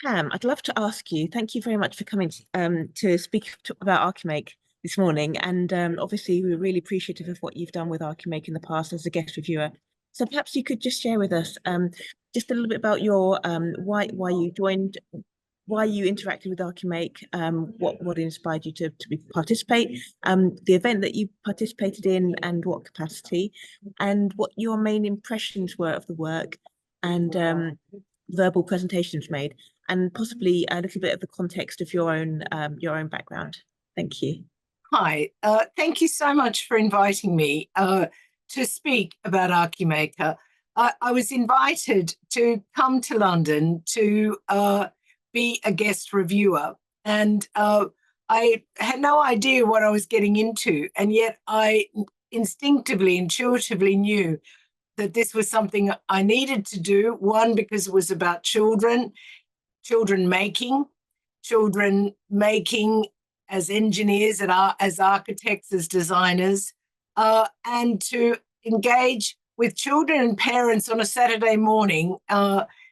Pam, I'd love to ask you, thank you very much for coming to speak about Archimake this morning. And obviously, we're really appreciative of what you've done with Archimake in the past as a guest reviewer. So perhaps you could just share with us just a little bit about your why you joined, why you interacted with Archimake, what inspired you to participate, the event that you participated in, and what capacity, and what your main impressions were of the work, and verbal presentations made, and possibly a little bit of the context of your own background. Thank you. Hi, thank you so much for inviting me to speak about Archimaker. I was invited to come to London to be a guest reviewer, and I had no idea what I was getting into, and yet I instinctively, intuitively knew that this was something I needed to do. One, because it was about children, children making, children making as engineers and as architects, as designers, and to engage with children and parents on a Saturday morning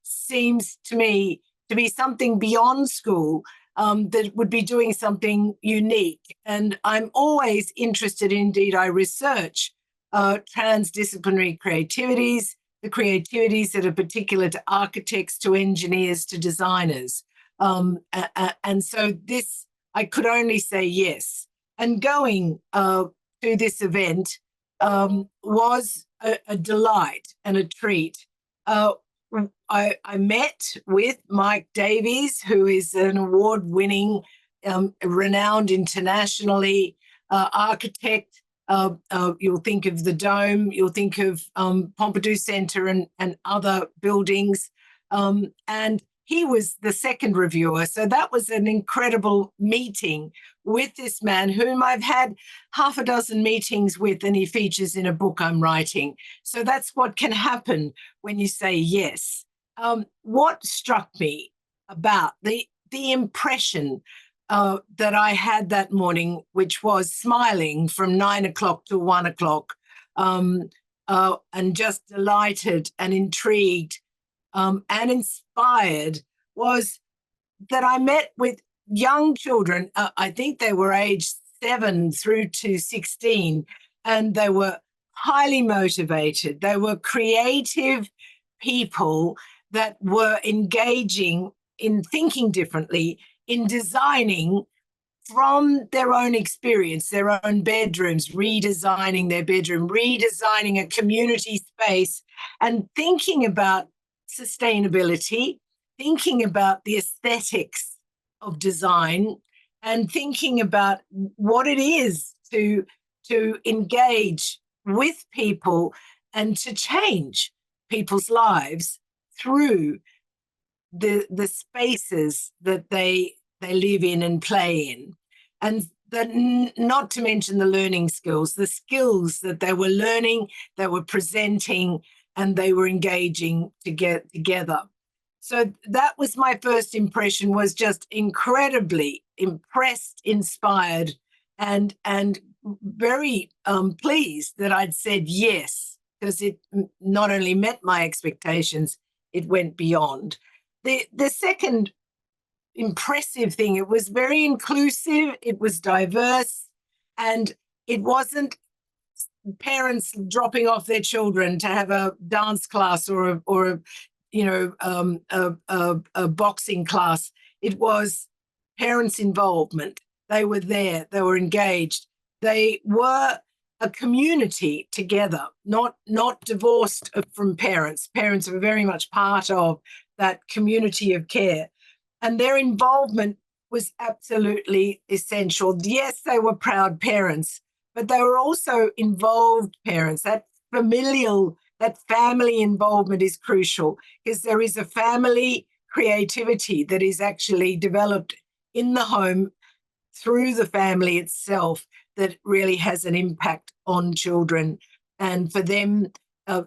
seems to me to be something beyond school, that would be doing something unique. And I'm always interested, indeed, I research transdisciplinary creativities, the creativities that are particular to architects, to engineers, to designers. And so this, I could only say yes. And going to this event was a delight and a treat. I met with Mike Davies, who is an award-winning, renowned internationally architect. You'll think of the Dome, you'll think of Pompidou Centre and other buildings. And he was the second reviewer. So that was an incredible meeting with this man whom I've had half a dozen meetings with, and he features in a book I'm writing. So that's what can happen when you say yes. What struck me about the impression that I had that morning, which was smiling from 9 o'clock to 1 o'clock, and just delighted and intrigued and inspired, was that I met with young children. I think they were aged 7 through to 16, and they were highly motivated. They were creative people that were engaging in thinking differently, in designing from their own experience, their own bedrooms, redesigning their bedroom, redesigning a community space, and thinking about sustainability, thinking about the aesthetics of design, and thinking about what it is to engage with people and to change people's lives through the spaces that they live in and play in. And that, not to mention the learning skills, the skills that they were learning, they were presenting, and they were engaging to get together. So that was my first impression, was just incredibly impressed, inspired, and very pleased that I'd said yes, because it not only met my expectations, it went beyond. The second impressive thing, it was very inclusive, it was diverse, and it wasn't parents dropping off their children to have a dance class or a boxing class. It was parents' involvement. They were there, they were engaged, they were a community together, not divorced from parents. Parents were very much part of that community of care, and their involvement was absolutely essential. Yes, they were proud parents, but they were also involved parents. That familial, that family involvement is crucial, because there is a family creativity that is actually developed in the home through the family itself that really has an impact on children. And for them,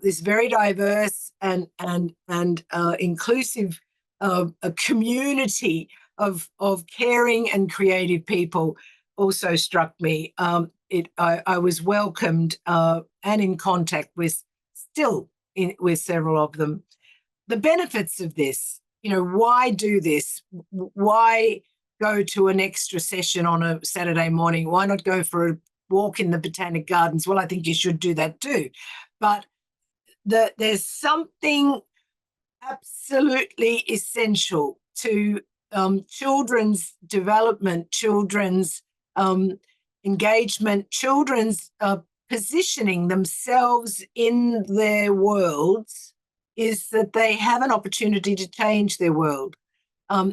this very diverse and inclusive a community of caring and creative people also struck me. I was welcomed and in contact with with several of them. The benefits of this why do this? Why go to an extra session on a Saturday morning? Why not go for a walk in the Botanic Gardens? Well, I think you should do that too. But there's something absolutely essential to children's development, children's engagement, children's positioning themselves in their worlds, is that they have an opportunity to change their world.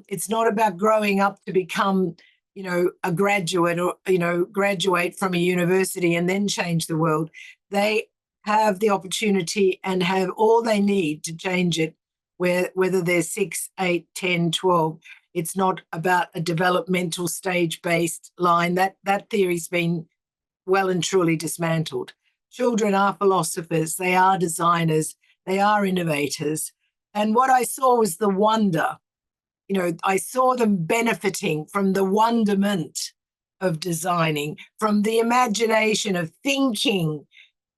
It's not about growing up to become, a graduate or, graduate from a university and then change the world. They have the opportunity and have all they need to change it, whether they're 6, 8, 10, 12. It's not about a developmental stage-based line. That theory's been well and truly dismantled. Children are philosophers. They are designers. They are innovators. And what I saw was the wonder. I saw them benefiting from the wonderment of designing, from the imagination of thinking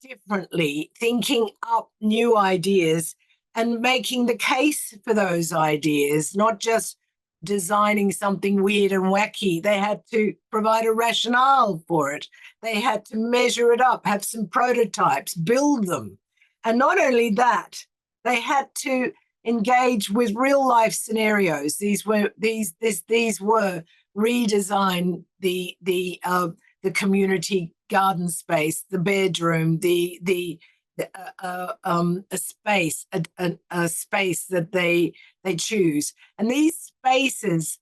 differently, thinking up new ideas and making the case for those ideas, not just designing something weird and wacky. They had to provide a rationale for it. They had to measure it up, have some prototypes, build them. And not only that, they had to engage with real life scenarios. These were redesign the community garden space, the bedroom, a space that they choose, and these spaces,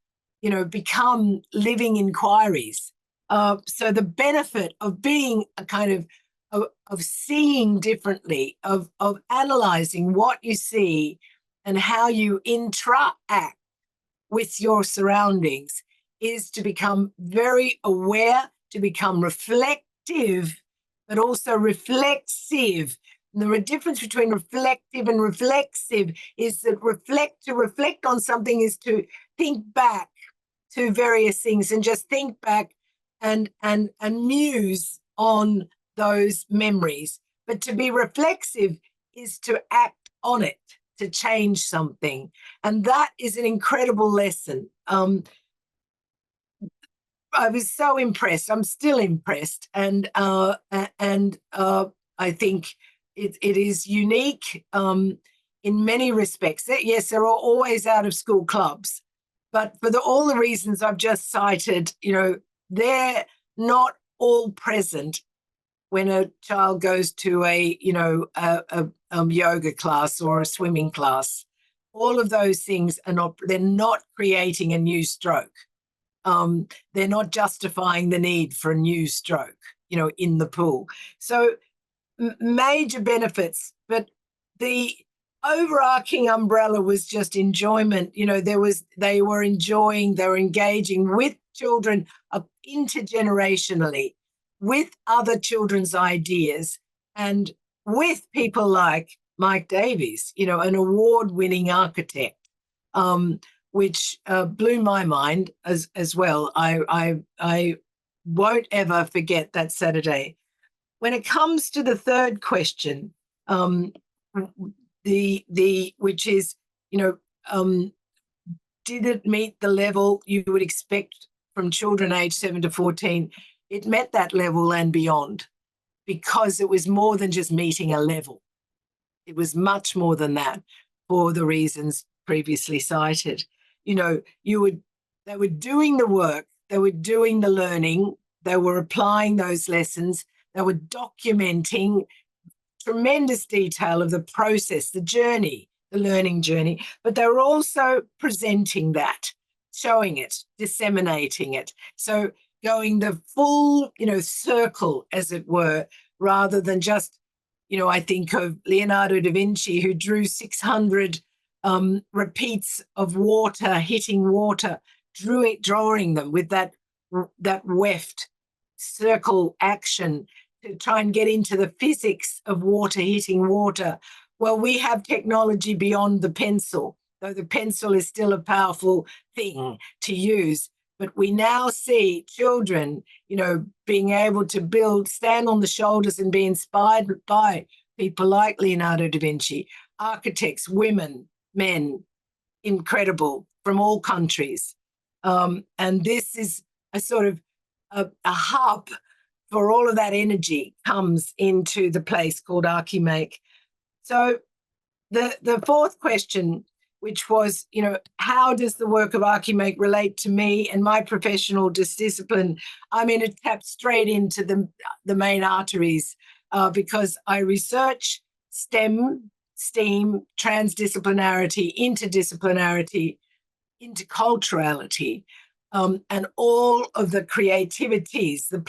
become living inquiries. So the benefit of being a kind of seeing differently, of analyzing what you see and how you interact with your surroundings, is to become very aware, to become reflective, but also reflexive. And there are a difference between reflective and reflexive, is that to reflect on something is to think back to various things and just think back and muse on those memories. But to be reflexive is to act on it, to change something. And that is an incredible lesson. I was so impressed. I'm still impressed. And I think it is unique in many respects. Yes, there are always out of school clubs, but for all the reasons I've just cited, they're not all present when a child goes to a yoga class or a swimming class. All of those things they're not creating a new stroke. They're not justifying the need for a new stroke, in the pool. So major benefits, but the overarching umbrella was just enjoyment. They were engaging with children intergenerationally, with other children's ideas, and with people like Mike Davies, an award-winning architect, which blew my mind as well. I won't ever forget that Saturday. When it comes to the third question, which is, did it meet the level you would expect from children aged 7 to 14? It met that level and beyond, because it was more than just meeting a level. It was much more than that, for the reasons previously cited. They were doing the work, they were doing the learning, they were applying those lessons, they were documenting tremendous detail of the process, the journey, the learning journey, but they were also presenting that, showing it, disseminating it. So going the full, circle, as it were, rather than just, I think of Leonardo da Vinci, who drew 600 repeats of water hitting water, drawing them with that weft circle action to try and get into the physics of water hitting water. Well, we have technology beyond the pencil, though the pencil is still a powerful thing to use. But we now see children, being able to stand on the shoulders and be inspired by people like Leonardo da Vinci, architects, women, men, incredible from all countries. And this is a sort of a hub for all of that energy comes into the place called Archimake. So the fourth question, which was, how does the work of Archimake relate to me and my professional discipline? I'm going to tap straight into the main arteries because I research STEM, STEAM, transdisciplinarity, interdisciplinarity, interculturality, and all of the creativities, the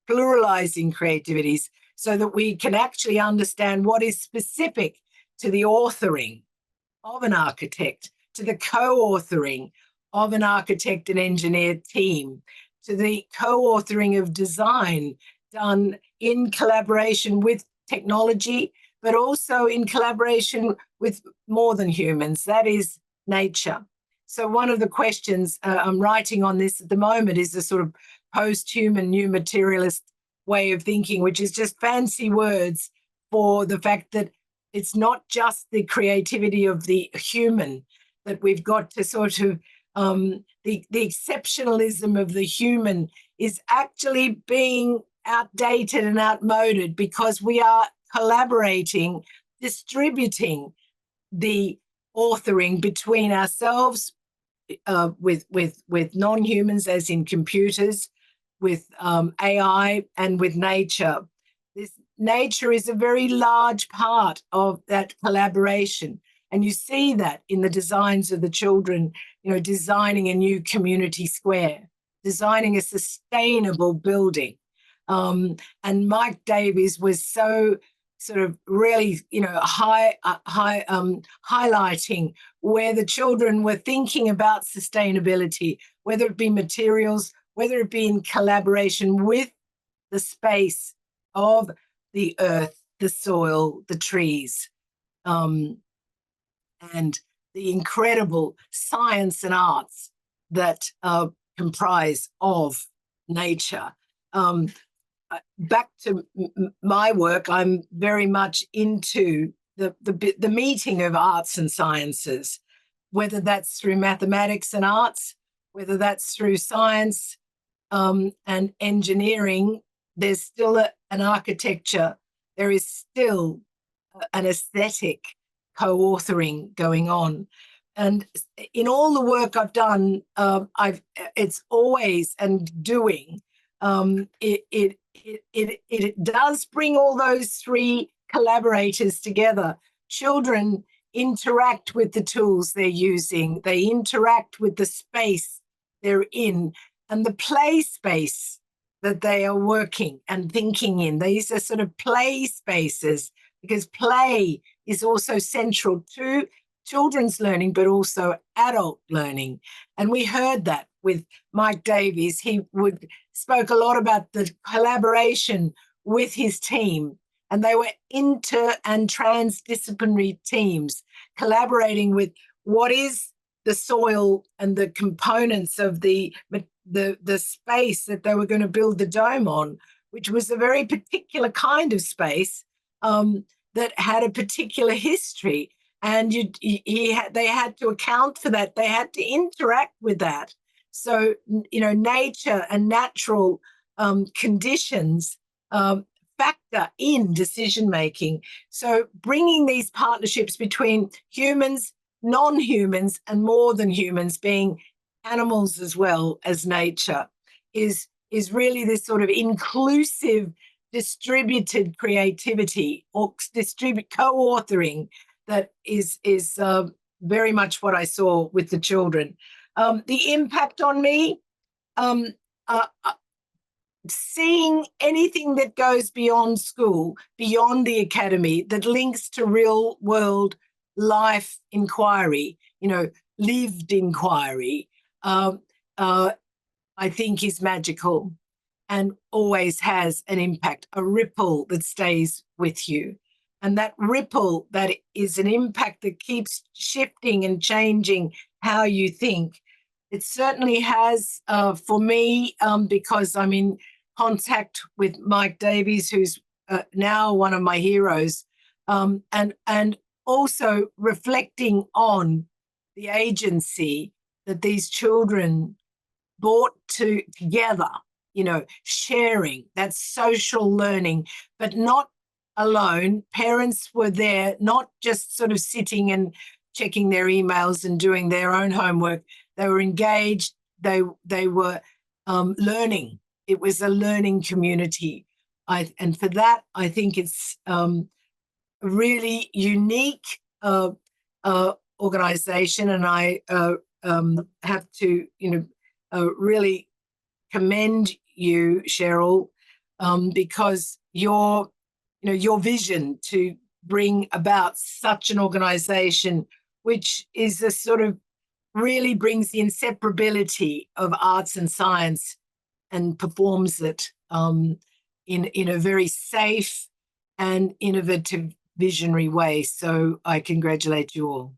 pluralizing creativities, so that we can actually understand what is specific to the authoring of an architect, to the co-authoring of an architect and engineer team, to the co-authoring of design done in collaboration with technology, but also in collaboration with more than humans, that is nature. So one of the questions I'm writing on this at the moment is a sort of post-human new materialist way of thinking, which is just fancy words for the fact that it's not just the creativity of the human, that we've got to sort of, the exceptionalism of the human is actually being outdated and outmoded because we are collaborating, distributing the authoring between ourselves, with non-humans, as in computers, with AI, and with nature. This nature is a very large part of that collaboration. And you see that in the designs of the children, designing a new community square, designing a sustainable building. And Mike Davies was so sort of really, highlighting where the children were thinking about sustainability, whether it be materials, whether it be in collaboration with the space of the earth, the soil, the trees, and the incredible science and arts that comprise of nature. Back to my work, I'm very much into the meeting of arts and sciences, whether that's through mathematics and arts, whether that's through science and engineering. There's still an architecture. There is still an aesthetic co-authoring going on. And in all the work I've done, it's always and doing. It does bring all those three collaborators together. Children interact with the tools they're using. They interact with the space they're in and the play space that they are working and thinking in. These are sort of play spaces because play is also central to children's learning, but also adult learning. And we heard that with Mike Davies. He spoke a lot about the collaboration with his team, and they were inter and transdisciplinary teams collaborating with what is the soil and the components of the space that they were going to build the dome on, which was a very particular kind of space that had a particular history. And they had to account for that. They had to interact with that. So, nature and natural conditions factor in decision-making. So bringing these partnerships between humans, non-humans, and more than humans, being animals as well as nature, is really this sort of inclusive, distributed creativity or co-authoring that is very much what I saw with the children. The impact on me, seeing anything that goes beyond school, beyond the academy, that links to real world life inquiry, lived inquiry, I think is magical and always has an impact, a ripple that stays with you. And that ripple, that is an impact that keeps shifting and changing how you think. It certainly has for me, because I'm in contact with Mike Davies, who's now one of my heroes, and also reflecting on the agency that these children brought together, you know, sharing, that social learning, but not alone. Parents were there, not just sort of sitting and checking their emails and doing their own homework. They were engaged. They were learning. It was a learning community. And for that, I think it's a really unique organization. And I have to, really commend you, Cheryl, because your vision to bring about such an organization, which is a sort of really brings the inseparability of arts and science and performs it in a very safe and innovative, visionary way. So I congratulate you all.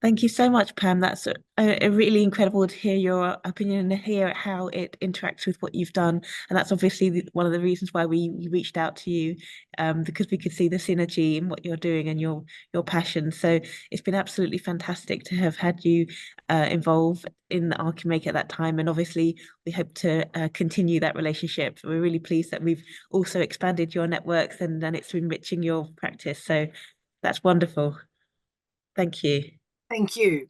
Thank you so much, Pam. That's really incredible to hear your opinion and hear how it interacts with what you've done. And that's obviously one of the reasons why we reached out to you, because we could see the synergy in what you're doing and your passion. So it's been absolutely fantastic to have had you involved in Archimake at that time. And obviously, we hope to continue that relationship. We're really pleased that we've also expanded your networks and it's enriching your practice. So that's wonderful. Thank you. Thank you.